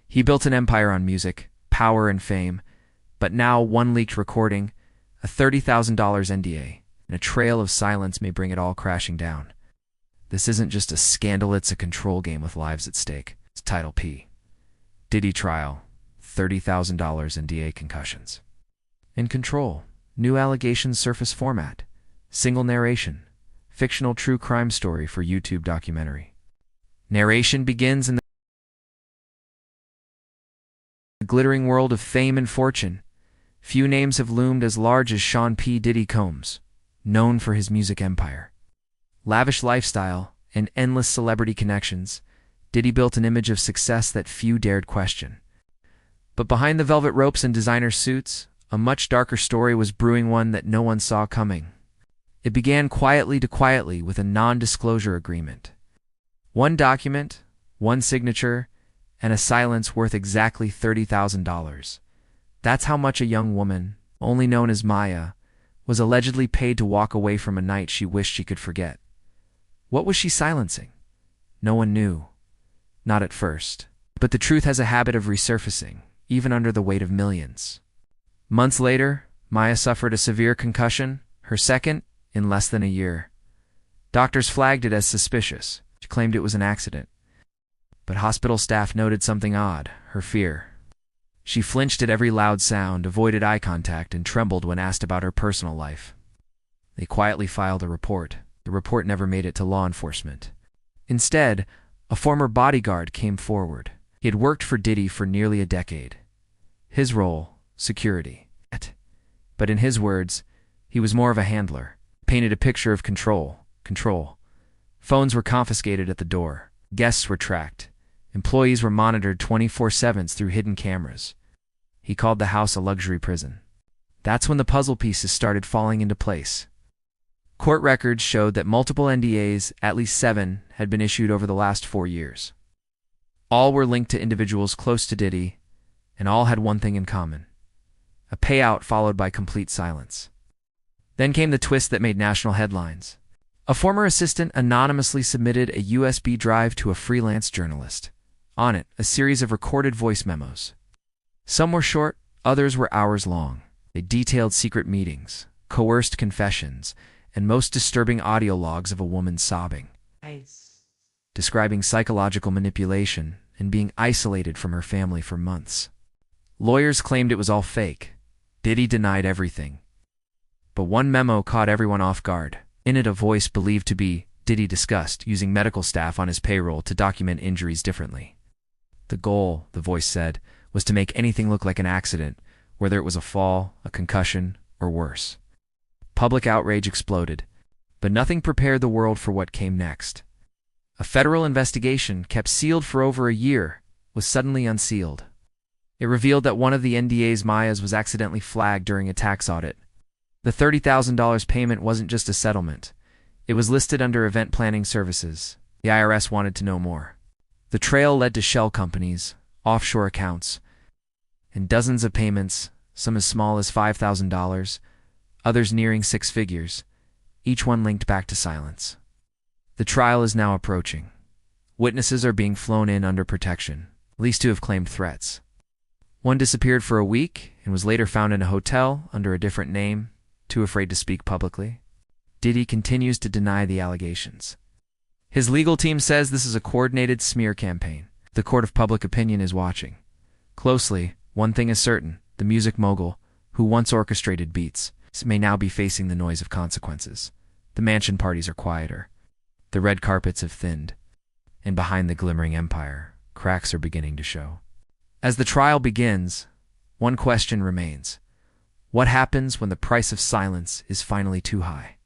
He built an empire on music, power, and fame, but now one leaked recording, a $30,000 NDA, and a trail of silence may bring it all crashing down. This isn't just a scandal, it's a control game with lives at stake. It's Title P. Diddy trial, $30,000 NDA concussions. In Control, new allegations surface format, single narration, fictional true crime story for YouTube documentary. Narration begins in the glittering world of fame and fortune. Few names have loomed as large as Sean P. Diddy Combs, known for his music empire. Lavish lifestyle and endless celebrity connections, Diddy built an image of success that few dared question. But behind the velvet ropes and designer suits, a much darker story was brewing, one that no one saw coming. It began quietly with a non-disclosure agreement. One document, one signature, and a silence worth exactly $30,000. That's how much a young woman, only known as Maya, was allegedly paid to walk away from a night she wished she could forget. What was she silencing? No one knew. Not at first. But the truth has a habit of resurfacing, even under the weight of millions. Months later, Maya suffered a severe concussion, her second in less than a year. Doctors flagged it as suspicious. She claimed it was an accident. But hospital staff noted something odd, her fear. She flinched at every loud sound, avoided eye contact, and trembled when asked about her personal life. They quietly filed a report. The report never made it to law enforcement. Instead, a former bodyguard came forward. He had worked for Diddy for nearly a decade. His role, security. But in his words, he was more of a handler. Painted a picture of control. Phones were confiscated at the door. Guests were tracked. Employees were monitored 24/7 through hidden cameras. He called the house a luxury prison. That's when the puzzle pieces started falling into place. Court records showed that multiple NDAs, at least 7, had been issued over the last 4 years. All were linked to individuals close to Diddy, and all had one thing in common: a payout followed by complete silence. Then came the twist that made national headlines. A former assistant anonymously submitted a USB drive to a freelance journalist. On it, a series of recorded voice memos. Some were short, others were hours long. They detailed secret meetings, coerced confessions, and most disturbing audio logs of a woman sobbing, describing psychological manipulation and being isolated from her family for months. Lawyers claimed it was all fake. Diddy denied everything. But one memo caught everyone off guard. In it, a voice believed to be Diddy discussed using medical staff on his payroll to document injuries differently. The goal, the voice said, was to make anything look like an accident, whether it was a fall, a concussion, or worse. Public outrage exploded, but nothing prepared the world for what came next. A federal investigation, kept sealed for over a year, was suddenly unsealed. It revealed that one of the NDA's Mayas was accidentally flagged during a tax audit. The $30,000 payment wasn't just a settlement. It was listed under event planning services. The IRS wanted to know more. The trail led to shell companies, offshore accounts, and dozens of payments, some as small as $5,000, others nearing 6 figures, each one linked back to silence. The trial is now approaching. Witnesses are being flown in under protection, at least 2 have claimed threats. One disappeared for a week and was later found in a hotel under a different name, too afraid to speak publicly. Diddy continues to deny the allegations. His legal team says this is a coordinated smear campaign. The court of public opinion is watching closely. One thing is certain: the music mogul, who once orchestrated beats, may now be facing the noise of consequences. The mansion parties are quieter. The red carpets have thinned. And behind the glimmering empire, cracks are beginning to show. As the trial begins, one question remains: what happens when the price of silence is finally too high?